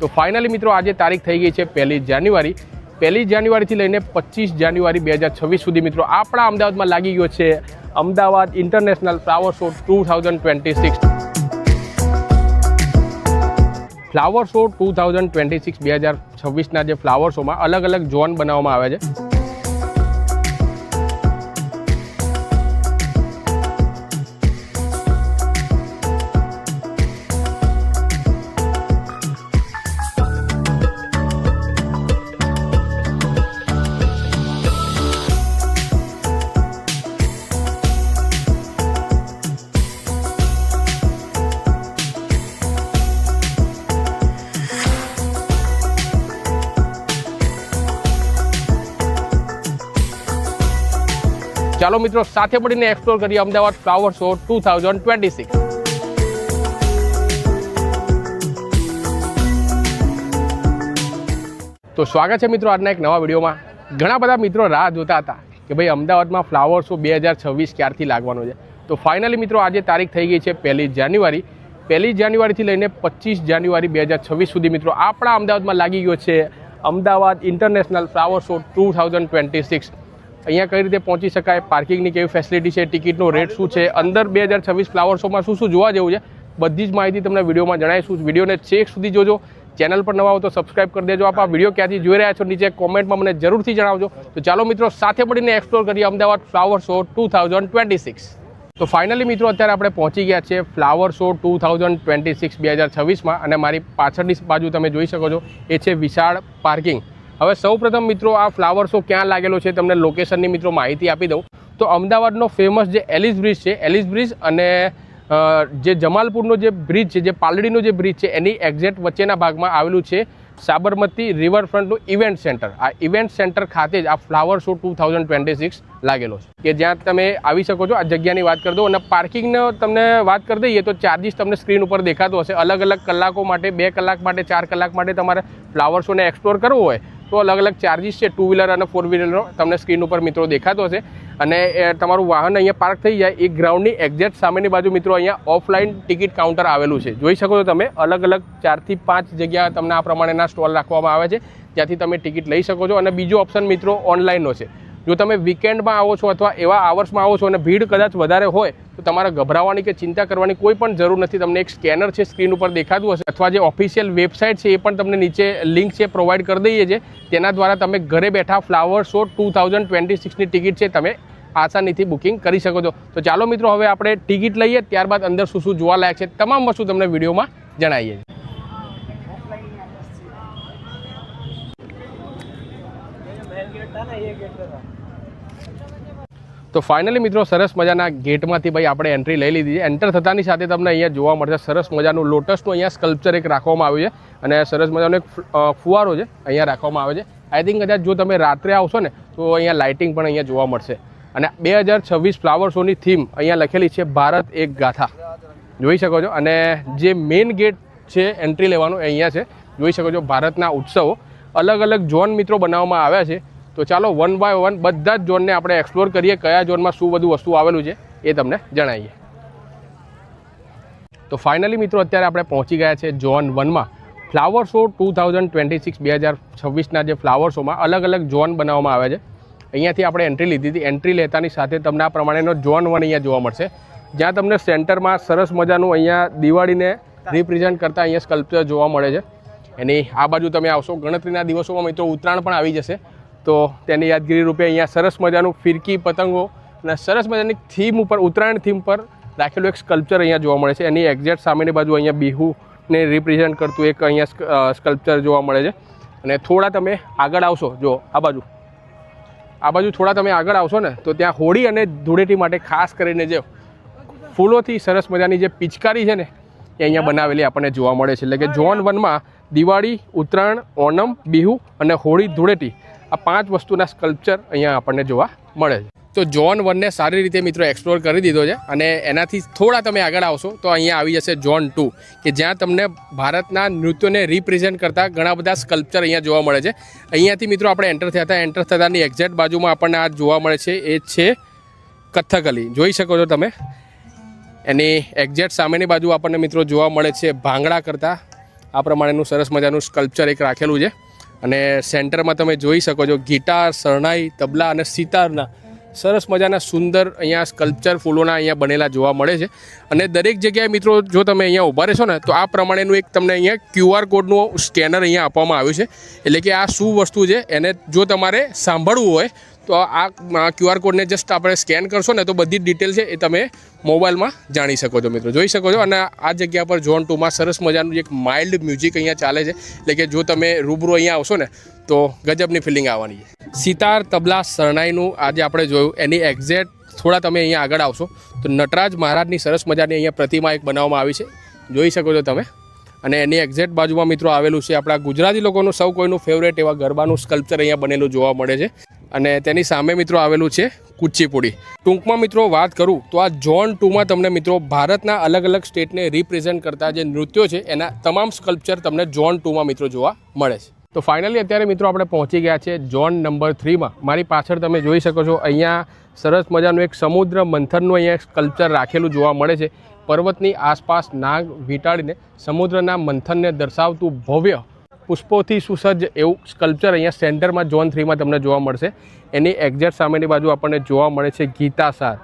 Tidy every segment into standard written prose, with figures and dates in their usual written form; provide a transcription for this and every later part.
તો ફાઇનલી મિત્રો આજે તારીખ થઈ ગઈ છે 1 જાન્યુઆરી। 1 જાન્યુઆરીથી લઈને 25 જાન્યુઆરી 2026 સુધી મિત્રો આપણા અમદાવાદમાં લાગી ગયો છે Ahmedabad international flower show 2026। Flower show 2026 2026ના જે ફ્લાવર શોમાં અલગ અલગ ઝોન બનાવવામાં આવે છે। ચાલો મિત્રો સાથે મળીને એક્સપ્લોર કરીએ અમદાવાદ ફ્લાવર શો 2026। તો સ્વાગત છે મિત્રો આજના એક નવા વિડીયોમાં। ઘણા બધા મિત્રો રાહ જોતા હતા કે ભાઈ અમદાવાદમાં ફ્લાવર શો 2026 ક્યારથી લાગવાનો છે। તો ફાઇનલી મિત્રો આજે તારીખ થઈ ગઈ છે 1 જાન્યુઆરી। 1 જાન્યુઆરીથી લઈને 25 જાન્યુઆરી 2026 સુધી મિત્રો આપણા અમદાવાદમાં લાગી ગયો છે અમદાવાદ ઇન્ટરનેશનલ ફ્લાવર શો 2026। અહીંયા કઈ રીતે પહોંચી શકાય, પાર્કિંગની કેવી ફેસિલિટી છે, ટિકિટનો રેટ શું છે, અંદર 2026 ફ્લાવર શોમાં શું શું જોવા જેવું છે, બધી જ માહિતી તમને વિડીયોમાં જણાવીશું। વિડીયોને છેક સુધી જોજો। ચેનલ પર નવા હો તો સબસ્ક્રાઇબ કરી દેજો। આપ આ વિડીયો ક્યાંથી જોઈ રહ્યા છો નીચે કોમેન્ટમાં મને જરૂરથી જણાવજો। તો ચાલો મિત્રો સાથે મળીને એક્સપ્લોર કરીએ અમદાવાદ ફ્લાવર શો 2026। તો ફાઇનલી મિત્રો અત્યારે આપણે પહોંચી ગયા છે ફ્લાવર શો 2026 2026માં અને મારી પાછળની બાજુ તમે જોઈ શકો છો એ છે વિશાળ પાર્કિંગ। હવે સૌપ્રથમ મિત્રો આ ફ્લાવર શો ક્યાં લાગેલો છે તમને લોકેશનની મિત્રો માહિતી આપી દઉં તો અમદાવાદનો ફેમસ જે એલિસ બ્રિજ છે, એલિસ બ્રિજ અને જે જમાલપુરનો જે બ્રિજ છે, જે પાલડીનો જે બ્રિજ છે એની એક્ઝેક્ટ વચ્ચેના ભાગમાં આવેલું છે સાબરમતી રિવરફ્રન્ટનું ઇવેન્ટ સેન્ટર। આ ઇવેન્ટ સેન્ટર ખાતે જ આ ફ્લાવર શો 2026 લાગેલો છે કે જ્યાં તમે આવી શકો છો। આ જગ્યાની વાત કરી દો અને પાર્કિંગનો તમને વાત કરી દઈએ તો ચાર્જિસ તમને સ્ક્રીન ઉપર દેખાતો હશે। અલગ અલગ કલાકો માટે, 2 કલાક માટે, 4 કલાક માટે તમારે ફ્લાવર શોને એક્સપ્લોર કરવો હોય તો અલગ અલગ ચાર્જિસ છે। 2 વ્હીલર અને 4 વ્હીલરનો તમને સ્ક્રીન ઉપર મિત્રો દેખાતો હશે અને તમારું વાહન અહીંયા પાર્ક થઈ જાય એ ગ્રાઉન્ડની એક્ઝેક્ટ સામેની બાજુ મિત્રો અહીંયા ઓફલાઈન ટિકિટ કાઉન્ટર આવેલું છે। જોઈ શકો છો તમે અલગ અલગ 4 થી 5 જગ્યા તમને આ પ્રમાણેના સ્ટોલ રાખવામાં આવે છે જ્યાંથી તમે ટિકિટ લઈ શકો છો। અને બીજો ઓપ્શન મિત્રો ઓનલાઈનનો છે। જો તમે વીકેન્ડમાં આવો છો અથવા એવા આવર્સમાં આવો છો અને ભીડ કદાચ વધારે હોય તો તમારે ગભરાવાની કે ચિંતા કરવાની કોઈ પણ જરૂર નથી। તમને એક સ્કેનર છે સ્ક્રીન ઉપર દેખાતું હશે અથવા જે ઓફિશિયલ વેબસાઇટ છે એ પણ તમને નીચે લિંક છે પ્રોવાઈડ કરી દઈએ છીએ। તેના દ્વારા તમે ઘરે બેઠા ફ્લાવર શો 2026ની ટિકિટ છે તમે આસાનીથી બુકિંગ કરી શકો છો। તો ચાલો મિત્રો હવે આપણે ટિકિટ લઈએ, ત્યારબાદ અંદર શું શું જોવાલાયક છે તમામ વસ્તુ તમને વિડીયોમાં જણાવીએ। તો ફાઇનલી મિત્રો સરસ મજાના ગેટમાંથી ભાઈ આપણે એન્ટ્રી લઈ લીધી છે। એન્ટર થતાની સાથે તમને અહીંયા જોવા મળશે સરસ મજાનું લોટસનું અહીંયા સ્કલ્પચર એક રાખવામાં આવ્યું છે અને સરસ મજાનો એક ફુવારો છે અહીંયા રાખવામાં આવે છે। આઈ થિંક કદાચ જો તમે રાત્રે આવશો ને તો અહીંયા લાઇટિંગ પણ અહીંયા જોવા મળશે અને 2026 ફ્લાવર શોની થીમ અહીંયા લખેલી છે ભારત એક ગાથા। જોઈ શકો છો અને જે મેઇન ગેટ છે એન્ટ્રી લેવાનું અહીંયા છે। જોઈ શકો છો ભારતના ઉત્સવો અલગ અલગ ઝોન મિત્રો બનાવવામાં આવ્યા છે। તો ચાલો 1 બાય 1 બધા જ ઝોનને આપણે એક્સપ્લોર કરીએ, કયા ઝોનમાં શું બધું વસ્તુ આવેલું છે એ તમને જણાવીએ। તો ફાઇનલી મિત્રો અત્યારે આપણે પહોંચી ગયા છે ઝોન 1માં। ફ્લાવર શો 2026 2026ના જે ફ્લાવર શોમાં અલગ અલગ ઝોન બનાવવામાં આવે છે। અહીંયાથી આપણે એન્ટ્રી લીધી હતી। એન્ટ્રી લેતાની સાથે તમને આ પ્રમાણેનો ઝોન 1 અહીંયા જોવા મળશે જ્યાં તમને સેન્ટરમાં સરસ મજાનું અહીંયા દિવાળીને રિપ્રેઝેન્ટ કરતા અહીંયા સ્કલ્પચર જોવા મળે છે। એની આ બાજુ તમે આવશો ગણતરીના દિવસોમાં મિત્રો ઉત્તરાયણ પણ આવી જશે તો તેની યાદગીરી રૂપે અહીંયા સરસ મજાનું ફિરકી, પતંગો અને સરસ મજાની થીમ ઉપર, ઉત્તરાયણ થીમ પર રાખેલું એક સ્કલ્પચર અહીંયા જોવા મળે છે। એની એક્ઝેક્ટ સામેની બાજુ અહીંયા બિહુને રિપ્રેઝેન્ટ કરતું એક અહીંયા સ્કલ્પચર જોવા મળે છે। અને થોડા તમે આગળ આવશો, જો આ બાજુ થોડા તમે આગળ આવશો ને તો ત્યાં હોળી અને ધૂળેટી માટે ખાસ કરીને જે ફૂલોથી સરસ મજાની જે પિચકારી છે ને એ અહીંયા બનાવેલી આપણને જોવા મળે છે। એટલે કે ઝોન 1માં દિવાળી, ઉત્તરાયણ, ઓણમ, બિહુ અને હોળી ધૂળેટી આ 5 વસ્તુના સ્કલ્પચર અહીંયા આપણને જોવા મળે છે। તો ઝોન 1ને સારી રીતે મિત્રો એક્સપ્લોર કરી દીધો છે અને એનાથી થોડા તમે આગળ આવશો તો અહીંયા આવી જશે ઝોન 2 કે જ્યાં તમને ભારતના નૃત્યોને રિપ્રેઝેન્ટ કરતા ઘણા બધા સ્કલ્પચર અહીંયા જોવા મળે છે। અહીંયાથી મિત્રો આપણે એન્ટર થયા હતા। એન્ટર થતાની એક્ઝેક્ટ બાજુમાં આપણને આ જોવા મળે છે એ છે કથકલી। જોઈ શકો છો તમે એની એક્ઝેક્ટ સામેની બાજુ આપણને મિત્રો જોવા મળે છે ભાંગડા કરતા આ પ્રમાણેનું સરસ મજાનું સ્કલ્પચર એક રાખેલું છે અને સેન્ટરમાં તમે જોઈ શકો છો ગિટાર, શરણાઈ, તબલા અને સિતારના સરસ મજાના સુંદર અહીંયા સ્કલ્પચર ફૂલોના અહીંયા બનેલા જોવા મળે છે અને દરેક જગ્યાએ મિત્રો જો તમે અહીંયા ઊભા રહેશો ને તો આ પ્રમાણેનું એક તમને અહીંયા QR કોડનું સ્કેનર અહીંયા આપવામાં આવ્યું છે, એટલે કે આ શું વસ્તુ છે એને જો તમારે સાંભળવું હોય તો આ QR કોડને જસ્ટ આપણે સ્કેન કરશો ને તો બધી જ ડિટેલ છે એ તમે મોબાઈલમાં જાણી શકો છો મિત્રો, જોઈ શકો છો. અને આ જગ્યા પર ઝોન 2માં સરસ મજાનું એક માઇલ્ડ મ્યુઝિક અહીંયા ચાલે છે, એટલે કે જો તમે રૂબરૂ અહીંયા આવશો ને તો ગજબની ફિલિંગ આવવાની છે. સિતાર, તબલા, શરણાઈનું આજે આપણે જોયું એની એક્ઝેક્ટ થોડા તમે અહીંયા આગળ આવશો તો નટરાજ મહારાજની સરસ મજાની અહીંયા પ્રતિમા એક બનાવવામાં આવી છે, જોઈ શકો છો તમે. અને એની એક્ઝેક્ટ બાજુમાં મિત્રો આવેલું છે આપણા ગુજરાતી લોકોનું સૌ કોઈનું ફેવરેટ એવા ગરબાનું સ્કલ્પચર અહીંયા બનેલું જોવા મળે છે અને તેની સામે મિત્રો આવેલું છે કુચીપુડી. ટૂંકમાં મિત્રો વાત કરું તો આ ઝોન 2માં તમને મિત્રો ભારતના અલગ અલગ સ્ટેટને રિપ્રેઝેન્ટ કરતા જે નૃત્યો છે એના તમામ સ્કલ્પચર તમને ઝોન 2માં મિત્રો જોવા મળે છે. તો ફાઇનલી અત્યારે મિત્રો આપણે પહોંચી ગયા છે ઝોન નંબર 3માં. મારી પાછળ તમે જોઈ શકો છો અહીંયા સરસ મજાનું એક સમુદ્ર મંથનનું અહીંયા સ્કલ્પચર રાખેલું જોવા મળે છે. પર્વતની આસપાસ નાગ વીંટાળીને સમુદ્રના મંથનને દર્શાવતું ભવ્ય પુષ્પોથી સુસજ્જ એવું સ્કલ્પચર અહીંયા સેન્ટરમાં ઝોન 3માં તમને જોવા મળશે. એની એક્ઝેક્ટ સામેની બાજુ આપણને જોવા મળે છે ગીતાસાર.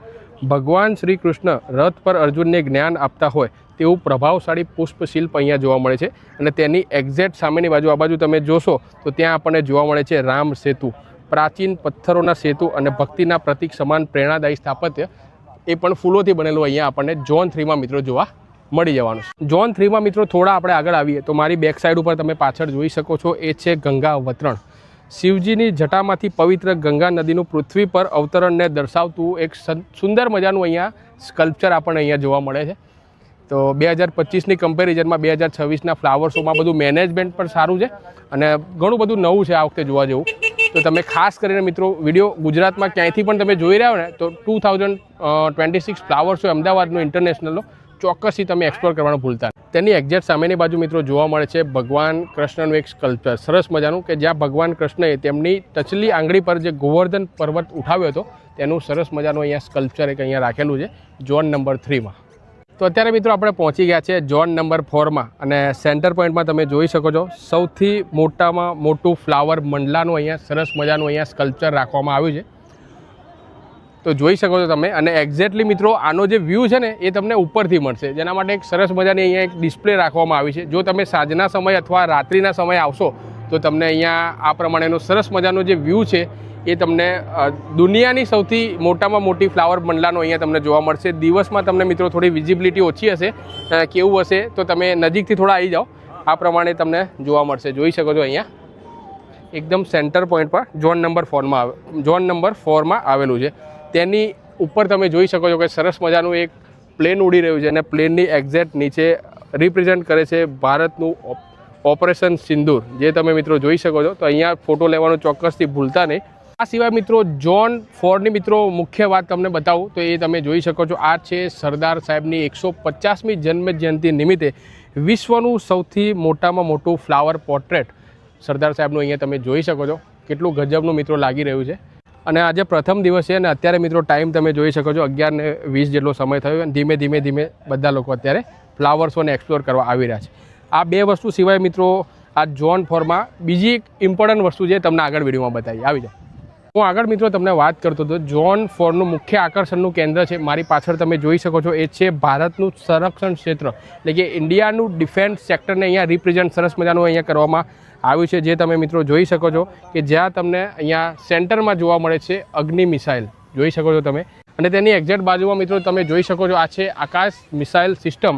ભગવાન શ્રી કૃષ્ણ રથ પર અર્જુનને જ્ઞાન આપતા હોય તેવું પ્રભાવશાળી પુષ્પશિલ્પ અહીંયા જોવા મળે છે અને તેની એક્ઝેક્ટ સામેની બાજુ આ બાજુ તમે જોશો તો ત્યાં આપણને જોવા મળે છે રામ સેતુ. પ્રાચીન પથ્થરોના સેતુ અને ભક્તિના પ્રતીક સમાન પ્રેરણાદાયી સ્થાપત્ય એ પણ ફૂલોથી બનેલું અહીંયા આપણને ઝોન 3માં મિત્રો જોવા મળી જવાનું છે. ઝોન 3માં મિત્રો થોડા આપણે આગળ આવીએ તો મારી બેક સાઈડ ઉપર તમે પાછળ જોઈ શકો છો એ છે ગંગા અવતરણ. શિવજીની જટામાંથી પવિત્ર ગંગા નદીનું પૃથ્વી પર અવતરણને દર્શાવતું એક સુંદર મજાનું અહીંયા સ્કલ્પચર આપણને અહીંયા જોવા મળે છે. તો 2025ની કમ્પેરિઝનમાં 2026ના ફ્લાવર શોમાં બધું મેનેજમેન્ટ પણ સારું છે અને ઘણું બધું નવું છે આ વખતે જોવા જેવું. તો તમે ખાસ કરીને મિત્રો વિડીયો ગુજરાતમાં ક્યાંયથી પણ તમે જોઈ રહ્યા હો ને તો 2026 ફ્લાવર શો અમદાવાદનો ઇન્ટરનેશનલનો ચોક્કસથી તમે એક્સપ્લોર કરવાનું ભૂલતા નહીં. તેની એક્ઝેક્ટ સામેની બાજુ મિત્રો જોવા મળે છે ભગવાન કૃષ્ણનું એક સ્કલ્પચર સરસ મજાનું, કે જ્યાં ભગવાન કૃષ્ણએ તેમની ટચલી આંગળી પર જે ગોવર્ધન પર્વત ઉઠાવ્યો હતો તેનું સરસ મજાનું અહીંયા સ્કલ્પચર એક અહીંયા રાખેલું છે ઝોન નંબર 3માં. તો અત્યારે મિત્રો આપણે પહોંચી ગયા છે ઝોન નંબર 4માં અને સેન્ટર પોઈન્ટમાં તમે જોઈ શકો છો સૌથી મોટામાં મોટું ફ્લાવર મંડલાનું અહીંયા સરસ મજાનું અહીંયા સ્કલ્પચર રાખવામાં આવ્યું છે. તો જોઈ શકો છો તમે અને એક્ઝેક્ટલી મિત્રો આનો જે વ્યૂ છે ને એ તમને ઉપરથી મળશે, જેના માટે એક સરસ મજાની અહીંયા એક ડિસ્પ્લે રાખવામાં આવી છે. જો તમે સાંજના સમય અથવા રાત્રિના સમયે આવશો તો તમને અહીંયા આ પ્રમાણેનો સરસ મજાનો જે વ્યૂ છે એ તમને દુનિયાની સૌથી મોટામાં મોટી ફ્લાવર મંડલાનો અહીંયા તમને જોવા મળશે. દિવસમાં તમને મિત્રો થોડી વિઝિબિલિટી ઓછી હશે, કેવું હશે તો તમે નજીકથી થોડા આવી જાઓ, આ પ્રમાણે તમને જોવા મળશે. જોઈ શકો છો અહીંયા એકદમ સેન્ટર પોઈન્ટ પર ઝોન નંબર 4માં આવેલું છે. તેની ઉપર તમે જોઈ શકો છો કે સરસ મજાનું એક પ્લેન ઉડી રહ્યું છે અને પ્લેનની એક્ઝેક્ટ નીચે રિપ્રેઝેન્ટ કરે છે ભારતનું ઓપરેશન સિંદૂર, જે તમે મિત્રો જોઈ શકો છો. તો અહીંયા ફોટો લેવાનું ચોક્કસથી ભૂલતા નહીં. આ સિવાય મિત્રો ઝોન 4ની મિત્રો મુખ્ય વાત તમને બતાવું તો એ તમે જોઈ શકો છો આ છે સરદાર સાહેબની 150મી જન્મ જયંતિ નિમિત્તે વિશ્વનું સૌથી મોટામાં મોટું ફ્લાવર પોર્ટ્રેટ સરદાર સાહેબનું અહીંયા તમે જોઈ શકો છો. કેટલું ગજબનું મિત્રો લાગી રહ્યું છે. અને આજે પ્રથમ દિવસ છે અને અત્યારે મિત્રો ટાઈમ તમે જોઈ શકો છો 11:20 જેટલો સમય થયો અને ધીમે ધીમે બધા લોકો અત્યારે ફ્લાવર શોને એક્સપ્લોર કરવા આવી રહ્યા છે. આ બે વસ્તુ સિવાય મિત્રો આ ઝોન 4માં બીજી એક ઇમ્પોર્ટન્ટ વસ્તુ છે તમને આગળ વિડીયોમાં બતાવી આવી જાય. હું આગળ મિત્રો તમને વાત કરતો હતો ઝોન 4નું મુખ્ય આકર્ષણનું કેન્દ્ર છે મારી પાછળ તમે જોઈ શકો છો એ છે ભારતનું સંરક્ષણ ક્ષેત્ર, એટલે કે ઇન્ડિયાનું ડિફેન્સ સેક્ટરને અહીંયા રિપ્રેઝેન્ટ સરસ મજાનું અહીંયા કરવામાં આવ્યું છે, જે તમે મિત્રો જોઈ શકો છો કે જ્યાં તમને અહીંયા સેન્ટરમાં જોવા મળે છે અગ્નિ મિસાઇલ, જોઈ શકો છો તમે. અને તેની એક્ઝેક્ટ બાજુમાં મિત્રો તમે જોઈ શકો છો આ છે આકાશ મિસાઇલ સિસ્ટમ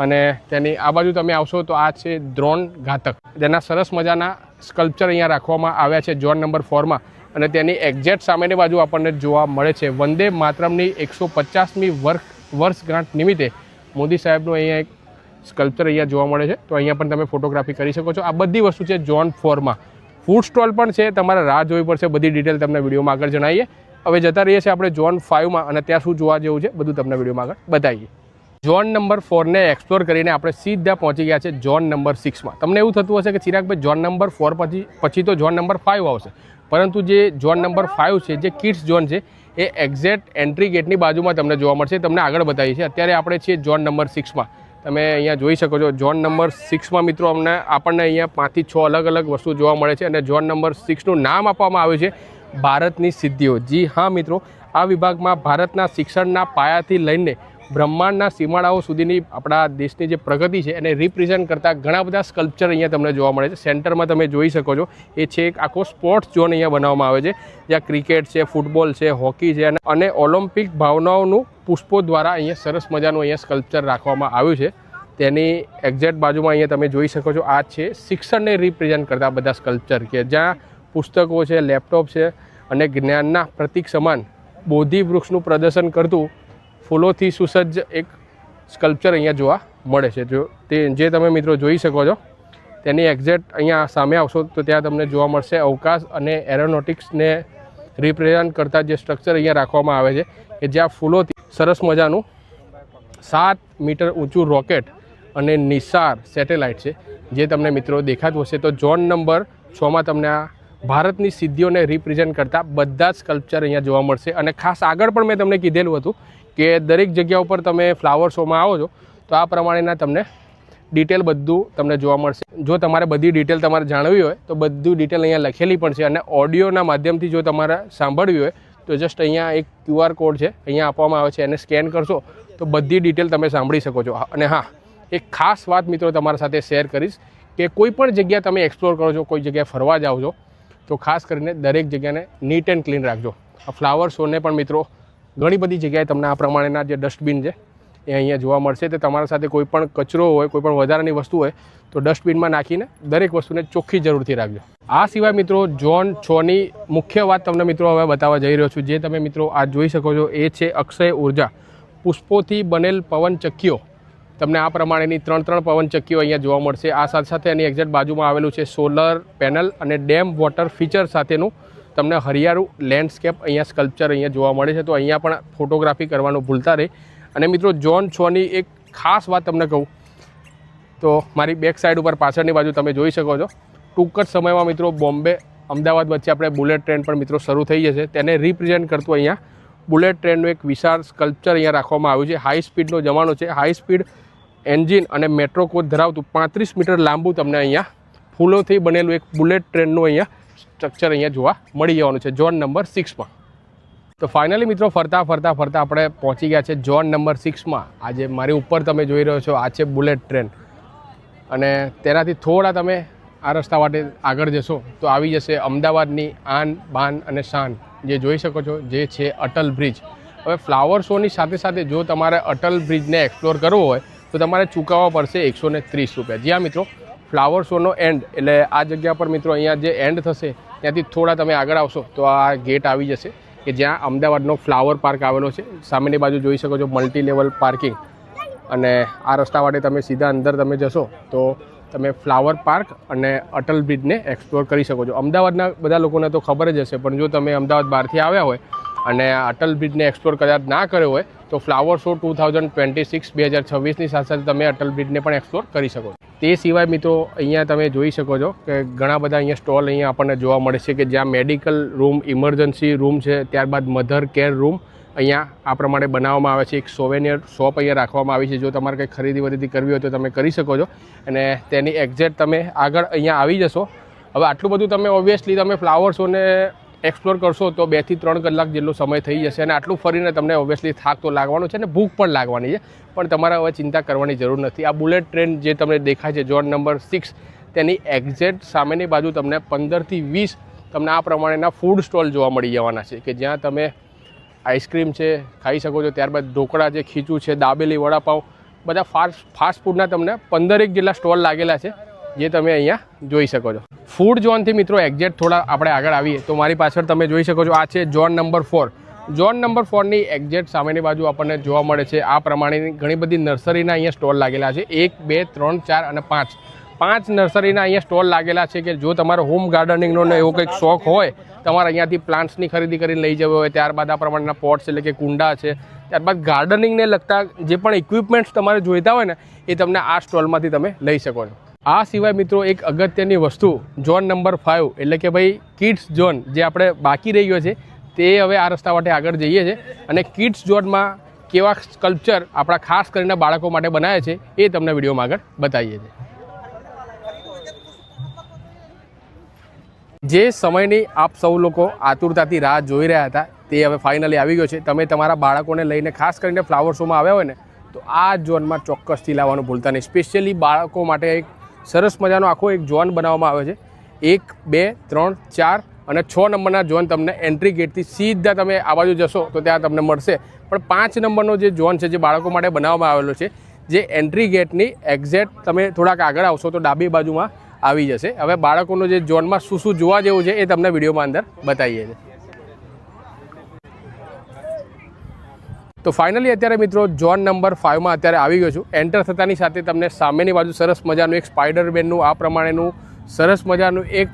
અને તેની આ બાજુ તમે આવશો તો આ છે ડ્રોન ઘાતક, જેના સરસ મજાના સ્કલ્પચર અહીંયા રાખવામાં આવ્યા છે ઝોન નંબર 4માં. અને તેની એક્ઝેક્ટ સામેની બાજુ આપણને જોવા મળે છે વંદે માતરમની 150મી વર્ષગાંઠ નિમિત્તે મોદી સાહેબનું અહીંયા એક સ્કલ્પચર અહીંયા જોવા મળે છે. તો અહીંયા પણ તમે ફોટોગ્રાફી કરી શકો છો. આ બધી વસ્તુ છે ઝોન 4માં. ફૂડ સ્ટોલ પણ છે, તમારે રાહ જોવી પડશે, બધી ડિટેલ તમને વિડીયોમાં આગળ જણાવીએ. હવે જતા રહીએ છીએ આપણે ઝોન 5માં અને ત્યાં શું જોવા જેવું છે બધું તમને વિડીયોમાં આગળ બતાવીએ. ઝોન નંબર 4ને એક્સપ્લોર કરીને આપણે સીધા પહોંચી ગયા છે ઝોન નંબર 6માં. તમને એવું થતું હશે કે ચિરાગભાઈ ઝોન નંબર 4 પછી તો ઝોન નંબર 5 આવશે, પરંતુ જે ઝોન નંબર 5 છે જે કિડ્સ ઝોન છે એ એક્ઝેક્ટ એન્ટ્રી ગેટની બાજુમાં તમને જોવા મળશે. તમને આગળ બતાવીએ છીએ. અત્યારે આપણે છીએ ઝોન નંબર 6માં. તમે અહીંયા જોઈ શકો છો ઝોન નંબર 6માં મિત્રો આપણને અહીંયા 5 થી 6 અલગ અલગ વસ્તુ જોવા મળે છે અને ઝોન નંબર 6નું નામ આપવામાં આવ્યું છે ભારતની સિદ્ધિઓ। જી હા મિત્રો, આ વિભાગમાં ભારતના શિક્ષણના પાયાથી લઈને બ્રહ્માંડના સીમાડાઓ સુધીની આપણા દેશની જે પ્રગતિ છે એને રિપ્રેઝેન્ટ કરતા ઘણા બધા સ્કલ્પચર અહીંયા તમને જોવા મળે છે। સેન્ટરમાં તમે જોઈ શકો છો એ છે એક આખો સ્પોર્ટ્સ ઝોન અહીંયા બનાવવામાં આવે છે, જ્યાં ક્રિકેટ છે, ફૂટબોલ છે, હોકી છે અને ઓલિમ્પિક ભાવનાઓનું પુષ્પો દ્વારા અહીંયા સરસ મજાનું અહીંયા સ્કલ્પચર રાખવામાં આવ્યું છે। તેની એક્ઝેક્ટ બાજુમાં અહીંયા તમે જોઈ શકો છો આ છે શિક્ષણને રિપ્રેઝેન્ટ કરતા બધા સ્કલ્પચર, કે જ્યાં પુસ્તકો છે, લેપટોપ છે અને જ્ઞાનના પ્રતીક સમાન બોધિ વૃક્ષનું પ્રદર્શન કરતું ફૂલોથી સુસજ્જ એક સ્કલ્પચર અહીંયા જોવા મળે છે। જે તમે મિત્રો જોઈ શકો છો તેની એક્ઝેક્ટ અહીંયા સામે આવશો તો ત્યાં તમને જોવા મળશે અવકાશ અને એરોનોટિક્સને રિપ્રેઝેન્ટ કરતા જે સ્ટ્રક્ચર અહીંયા રાખવામાં આવે છે, કે જ્યાં ફૂલોથી સરસ મજાનું 7 મીટર ઊંચું રોકેટ અને નિસાર સેટેલાઇટ છે જે તમને મિત્રો દેખાતું હશે। તો ઝોન નંબર 6માં તમને આ ભારતની સિદ્ધિઓને રિપ્રેઝેન્ટ કરતા બધા જ સ્કલ્પચર અહીંયા જોવા મળશે। અને ખાસ આગળ પણ મેં તમને કીધેલું હતું કે દરેક જગ્યા ઉપર તમે ફ્લાવર શોમાં આવો છો તો આ પ્રમાણેના તમને ડિટેલ બધું તમને જોવા મળશે। જો તમારે બધી ડિટેલ તમારે જાણવી હોય તો બધું ડિટેલ અહીંયા લખેલી પણ છે અને ઓડિયોના માધ્યમથી જો તમારે સાંભળવી હોય તો જસ્ટ અહીંયા એક QR કોડ છે અહીંયા આપવામાં આવે છે, એને સ્કેન કરશો તો બધી ડિટેલ તમે સાંભળી શકો છો। અને હા, એક ખાસ વાત મિત્રો તમારા સાથે શેર કરીશ કે કોઈ પણ જગ્યા તમે એક્સપ્લોર કરો છો, કોઈ જગ્યાએ ફરવા જાઓ છો તો ખાસ કરીને દરેક જગ્યાને નીટ એન્ડ ક્લીન રાખજો। આ ફ્લાવર શોને પણ મિત્રો ઘણી બધી જગ્યાએ તમને આ પ્રમાણેના જે ડસ્ટબિન છે એ અહીંયા જોવા મળશે। તો તમારા સાથે કોઈ પણ કચરો હોય, કોઈ પણ વધારાની વસ્તુ હોય તો ડસ્ટબિનમાં નાખીને દરેક વસ્તુને ચોખ્ખી જરૂરથી રાખજો। આ સિવાય મિત્રો ઝોન 6ની મુખ્ય વાત તમને મિત્રો હવે બતાવવા જઈ રહ્યો છું। જે તમે મિત્રો આ જોઈ શકો છો એ છે અક્ષય ઉર્જા, પુષ્પોથી બનેલ પવનચક્કીઓ। તમને આ પ્રમાણેની 3 પવનચક્કીઓ અહીંયા જોવા મળશે। આ સાથે સાથે એની એક્ઝેક્ટ બાજુમાં આવેલું છે સોલર પેનલ અને ડેમ વોટર ફીચર સાથેનું તમને હરિયાળું લેન્ડસ્કેપ અહીંયા સ્કલ્પચર અહીંયા જોવા મળે છે। તો અહીંયા પણ ફોટોગ્રાફી કરવાનું ભૂલતા રહે। અને મિત્રો ઝોન 6ની એક ખાસ વાત તમને કહું તો મારી બેક સાઈડ ઉપર પાછળની બાજુ તમે જોઈ શકો છો ટૂંક જ સમયમાં મિત્રો બોમ્બે અમદાવાદ વચ્ચે આપણે બુલેટ ટ્રેન પણ મિત્રો શરૂ થઈ જશે। તેને રિપ્રેઝેન્ટ કરતું અહીંયા બુલેટ ટ્રેનનું એક વિશાળ સ્કલ્પચર અહીંયા રાખવામાં આવ્યું છે। હાઈ સ્પીડનો જમાનો છે, હાઈ સ્પીડ એન્જિન અને મેટ્રો કોચ ધરાવતું 35 મીટર લાંબુ તમને અહીંયા ફૂલોથી બનેલું એક બુલેટ ટ્રેનનું અહીંયા સ્ટ્રક્ચર અહીંયા જોવા મળી જવાનું છે ઝોન નંબર 6માં। તો ફાઇનલી મિત્રો ફરતા આપણે પહોંચી ગયા છે ઝોન નંબર 6માં। આજે મારી ઉપર તમે જોઈ રહ્યો છો આ છે બુલેટ ટ્રેન અને તેનાથી થોડા તમે આ રસ્તા માટે આગળ જશો તો આવી જશે અમદાવાદની આન બાન અને શાન, જે જોઈ શકો છો જે છે અટલ બ્રિજ। હવે ફ્લાવર શોની સાથે સાથે જો તમારે અટલ બ્રિજને એક્સપ્લોર કરવો હોય તો તમારે ચૂકવવા પડશે 130 રૂપિયા। જ્યાં મિત્રો ફ્લાવર શોનો એન્ડ એટલે આ જગ્યા પર મિત્રો અહીંયા જે એન્ડ થશે ત્યાંથી થોડા તમે આગળ આવશો તો આ ગેટ આવી જશે કે જ્યાં અમદાવાદનો ફ્લાવર પાર્ક આવેલો છે। સામેની બાજુ જોઈ શકો છો મલ્ટી લેવલ પાર્કિંગ અને આ રસ્તા માટે તમે સીધા અંદર તમે જશો તો તમે ફ્લાવર પાર્ક અને અટલ બ્રિજને એક્સપ્લોર કરી શકો છો। અમદાવાદના બધા લોકોને તો ખબર જ હશે, પણ જો તમે અમદાવાદ બહારથી આવ્યા હોય અને અટલ બ્રિજને એક્સપ્લોર કદાચ ના કર્યો હોય તો ફ્લાવર શો 2026ની સાથે સાથે તમે અટલ બ્રિજને પણ એક્સપ્લોર કરી શકો છો। તે સિવાય મિત્રો અહીંયા તમે જોઈ શકો છો કે ઘણા બધા અહીંયા સ્ટોલ અહીંયા આપણને જોવા મળે છે કે જ્યાં મેડિકલ રૂમ, ઇમરજન્સી રૂમ છે, ત્યારબાદ મધર કેર રૂમ અહીંયા આ પ્રમાણે બનાવવામાં આવે છે। એક સોવેનિયર શોપ અહીંયા રાખવામાં આવી છે, જો તમારે કંઈ ખરીદી વરીદી કરવી હોય તો તમે કરી શકો છો અને તેની એક્ઝેક્ટ તમે આગળ અહીંયા આવી જશો। હવે આટલું બધું તમે ઓબ્વિયસલી તમે ફ્લાવર શોને એક્સપ્લોર કરશો તો 2 થી 3 કલાક જેટલો સમય થઈ જશે અને આટલું ફરીને તમને ઓબ્વિયસલી થાક તો લાગવાનો છે અને ભૂખ પણ લાગવાની છે, પણ તમારે હવે ચિંતા કરવાની જરૂર નથી। આ બુલેટ ટ્રેન જે તમને દેખાય છે ઝોન નંબર 6 તેની એક્ઝેક્ટ સામેની બાજુ તમને 15 થી 20 તમને આ પ્રમાણેના ફૂડ સ્ટોલ જોવા મળી જવાના છે કે જ્યાં તમે આઈસ્ક્રીમ છે ખાઈ શકો છો, ત્યારબાદ ઢોકળા છે, ખીચું છે, દાબેલી, વડાપાઉં, બધા ફાસ્ટ ફૂડના તમને 15 જેટલા સ્ટોલ લાગેલા છે જે તમે અહીંયા જોઈ શકો છો। ફૂડ ઝોનથી મિત્રો એક્ઝેક્ટ થોડા આપણે આગળ આવીએ તો મારી પાછળ તમે જોઈ શકો છો આ છે ઝોન નંબર 4। ઝોન નંબર 4ની એક્ઝેક્ટ સામેની બાજુ આપણને જોવા મળે છે આ પ્રમાણેની ઘણી બધી નર્સરીના અહીંયા સ્ટોલ લાગેલા છે। 1, 2, 3, 4 અને 5 નર્સરીના અહીંયા સ્ટોલ લાગેલા છે કે જો તમારો હોમ ગાર્ડનિંગનો ને એવો કંઈક શોખ હોય, તમારે અહીંયાથી પ્લાન્ટ્સની ખરીદી કરીને લઈ જવો હોય, ત્યારબાદ આ પ્રમાણેના પોટ્સ એટલે કે કુંડા છે, ત્યારબાદ ગાર્ડનિંગને લગતા જે પણ ઇક્વિપમેન્ટ્સ તમારે જોઈતા હોય ને એ તમને આ સ્ટોલમાંથી તમે લઈ શકો છો। આ સિવાય મિત્રો એક અગત્યની વસ્તુ ઝોન નંબર 5 એટલે કે ભાઈ કિડ્સ ઝોન જે આપણે બાકી રહી ગયો છે તે હવે આ રસ્તા માટે આગળ જઈએ છીએ અને કિડ્સ ઝોનમાં કેવા સ્કલ્પચર આપણા ખાસ કરીને બાળકો માટે બનાવ્યા છે એ તમને વિડીયોમાં આગળ બતાવીએ છીએ. જે સમયની આપ સૌ લોકો આતુરતાથી રાહ જોઈ રહ્યા હતા તે હવે ફાઇનલી આવી ગયો છે. તમે તમારા બાળકોને લઈને ખાસ કરીને ફ્લાવર શોમાં આવ્યા હોય ને તો આ ઝોનમાં ચોક્કસથી લાવવાનું ભૂલતા નહીં. સ્પેશિયલી બાળકો માટે એક સરસ મજાનો આખો એક ઝોન બનાવવામાં આવે છે. 1, 2, 3, 4 અને 6 નંબરના ઝોન તમને એન્ટ્રી ગેટથી સીધા તમે આ બાજુ જશો તો ત્યાં તમને મળશે. પણ 5 નંબરનો જે ઝોન છે જે બાળકો માટે બનાવવામાં આવેલો છે, જે એન્ટ્રી ગેટની એક્ઝેક્ટ તમે થોડાક આગળ આવશો તો ડાબી બાજુમાં આવી જશે. હવે બાળકોનો જે ઝોનમાં શું શું જોવા જેવું છે એ તમને વિડીયોમાં અંદર બતાવીએ છીએ. તો ફાઇનલી અત્યારે મિત્રો ઝોન નંબર 5માં અત્યારે આવી ગયો છું. એન્ટર થતાની સાથે તમને સામેની બાજુ સરસ મજાનું એક સ્પાઈડરમેનનું આ પ્રમાણેનું સરસ મજાનું એક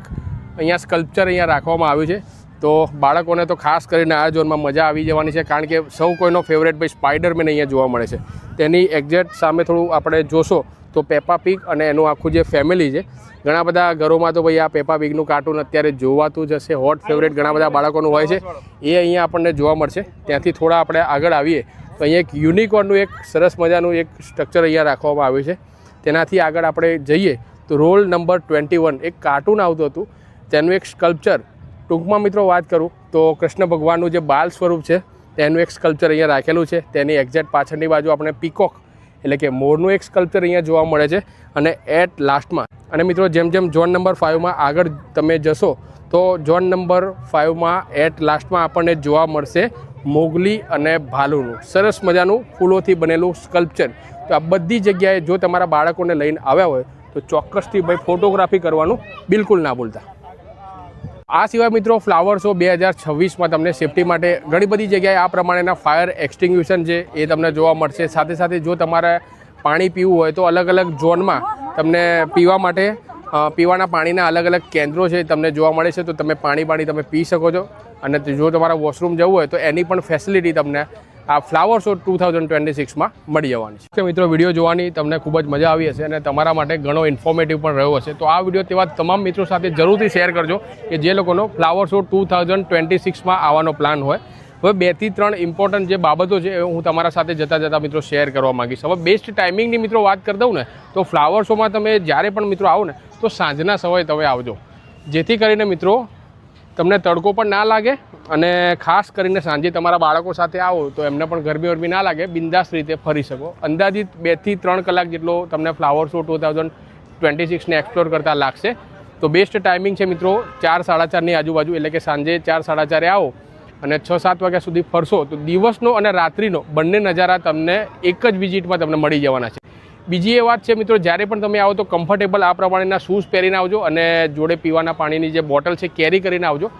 અહીંયા સ્કલ્પચર અહીંયા રાખવામાં આવ્યું છે. તો બાળકોને તો ખાસ કરીને આ ઝોનમાં મજા આવી જવાની છે, કારણ કે સૌ કોઈનો ફેવરેટ ભાઈ સ્પાઈડરમેન અહીંયા જોવા મળે છે. તેની એક્ઝેક્ટ સામે થોડું આપણે જોશો તો પેપા પીગ અને એનું આખું જે ફેમિલી છે, ઘણા બધા ઘરોમાં તો ભાઈ આ પેપા પીગનું કાર્ટૂન અત્યારે જોવાતું જ હશે. હોટ ફેવરેટ ઘણા બધા બાળકોનું હોય છે, એ અહીંયા આપણને જોવા મળશે. ત્યાંથી થોડા આપણે આગળ આવીએ તો અહીંયા એક યુનિકોર્નનું એક સરસ મજાનું એક સ્ટ્રક્ચર અહીંયા રાખવામાં આવ્યું છે. તેનાથી આગળ આપણે જઈએ તો રોલ નંબર 21 એક કાર્ટૂન આવતું હતું તેનું એક સ્કલ્પચર. ટૂંકમાં મિત્રો વાત કરું તો કૃષ્ણ ભગવાનનું જે બાલ સ્વરૂપ છે તેનું એક સ્કલ્પચર અહીંયા રાખેલું છે. તેની એક્ઝેક્ટ પાછળની બાજુ આપણે પીકોક એટલે કે મોરનું એક સ્કલ્પચર અહીંયા જોવા મળે છે. અને એટ લાસ્ટમાં અને મિત્રો જેમ જેમ ઝોન નંબર 5માં આગળ તમે જશો તો ઝોન નંબર 5માં એટ લાસ્ટમાં આપણને જોવા મળશે મોગલી અને ભાલુનું સરસ મજાનું ફૂલોથી બનેલું સ્કલ્પચર. તો આ બધી જગ્યાએ જો તમારા બાળકોને લઈને આવ્યા હોય તો ચોક્કસથી ભાઈ ફોટોગ્રાફી કરવાનું બિલકુલ ના ભૂલતા. આ સિવાય મિત્રો ફ્લાવર શો 2026માં તમને સેફટી માટે ઘણી બધી જગ્યાએ આ પ્રમાણેના ફાયર એક્સટિંગ્યુશન છે એ તમને જોવા મળશે. સાથે સાથે જો તમારે પાણી પીવું હોય તો અલગ અલગ ઝોનમાં તમને પીવા માટે પીવાના પાણીના અલગ અલગ કેન્દ્રો છે તમને જોવા મળે છે. તો તમે પાણી તમે પી શકો છો. અને જો તમારા વોશરૂમ જવું હોય તો એની પણ ફેસિલિટી તમને આ ફ્લાવર શો 2026માં મળી જવાની છે. મિત્રો વિડીયો જોવાની તમને ખૂબ જ મજા આવી હશે અને તમારા માટે ઘણો ઇન્ફોર્મેટિવ પણ રહ્યો હશે. તો આ વિડીયો તેવા તમામ મિત્રો સાથે જરૂરથી શેર કરજો કે જે લોકોનો ફ્લાવર શો 2026માં આવવાનો પ્લાન હોય. હવે 2 થી 3 ઇમ્પોર્ટન્ટ જે બાબતો છે હું તમારા સાથે જતા મિત્રો શેર કરવા માગીશ. હવે બેસ્ટ ટાઈમિંગની મિત્રો વાત કરી દઉં ને તો ફ્લાવર શોમાં તમે જ્યારે પણ મિત્રો આવો ને તો સાંજના સમયે તમે આવજો, જેથી કરીને મિત્રો તમને તડકો પણ ના લાગે અને ખાસ કરીને સાંજે તમારા બાળકો સાથે આવો તો એમને પણ ગરમી ના લાગે, બિંદાસ રીતે ફરી શકો. અંદાજિત 2 થી 3 કલાક જેટલો તમને ફ્લાવર શો 2026ને એક્સપ્લોર કરતાં લાગશે. તો બેસ્ટ ટાઈમિંગ છે મિત્રો 4-4:30ની આજુબાજુ, એટલે કે સાંજે 4-4:30 આવો અને 6-7 વાગ્યા સુધી ફરશો તો દિવસનો અને રાત્રિનો બંને નજારા તમને એક જ વિઝિટમાં તમને મળી જવાના છે. બીજી એ વાત છે મિત્રો, જ્યારે પણ તમે આવો તો કમ્ફર્ટેબલ આ પ્રમાણેના શૂઝ પહેરીને આવજો અને જોડે પીવાના પાણીની જે બોટલ છે કેરી કરીને આવજો.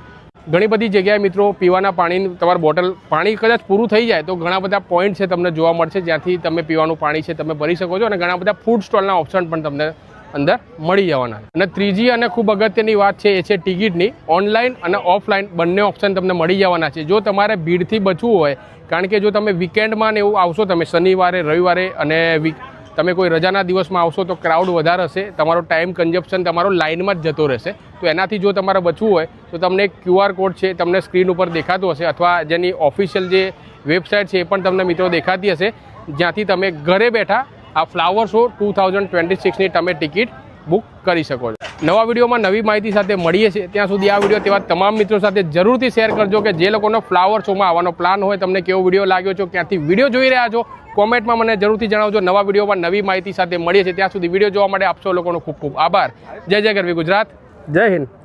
ઘણી બધી જગ્યાએ મિત્રો પીવાના પાણીની તમારું બોટલ પાણી કદાચ પૂરું થઈ જાય તો ઘણા બધા પોઈન્ટ છે તમને જોવા મળશે જ્યાંથી તમે પીવાનું પાણી છે તમે ભરી શકો છો. અને ઘણા બધા ફૂડ સ્ટોલના ઓપ્શન પણ તમને અંદર મળી જવાના. અને ત્રીજી અને ખૂબ અગત્યની વાત છે એ છે ટિકિટની. ઓનલાઈન અને ઓફલાઈન બંને ઓપ્શન તમને મળી જવાના છે. જો તમારે ભીડથી બચવું હોય, કારણ કે જો તમે વીકેન્ડમાં ને એવું આવશો, તમે શનિવારે રવિવારે અને તમે કોઈ રજાના દિવસમાં આવશો તો ક્રાઉડ વધારે હશે, તમારો ટાઈમ કન્ઝપ્શન તમારો લાઇનમાં જ જતો રહેશે. તો એનાથી જો તમારે બચવું હોય તો તમને એક QR કોડ છે તમને સ્ક્રીન ઉપર દેખાતો હશે, અથવા જેની ઓફિશિયલ જે વેબસાઇટ છે એ પણ તમને મિત્રો દેખાતી હશે, જ્યાંથી તમે ઘરે બેઠા આ ફ્લાવર શો 2026ની તમે ટિકિટ બુક કરી શકો છો. નવા વિડીયોમાં નવી માહિતી સાથે મળીએ છીએ. ત્યાં સુધી આ વિડીયો તેવા તમામ મિત્રો સાથે જરૂરથી શેર કરજો કે જે લોકોનો ફ્લાવર શોમાં આવવાનો પ્લાન હોય. તમને કેવો વિડીયો લાગ્યો છે, ક્યાંથી વિડીયો જોઈ રહ્યા છો, કોમેન્ટમાં મને જરૂરથી જણાવજો. નવા વિડીયોમાં નવી માહિતી સાથે મળીએ છીએ. ત્યાં સુધી વિડીયો જોવા માટે આપ સૌ લોકોનો ખૂબ ખૂબ આભાર. જય જય ગરવી ગુજરાત, જય હિન્દ.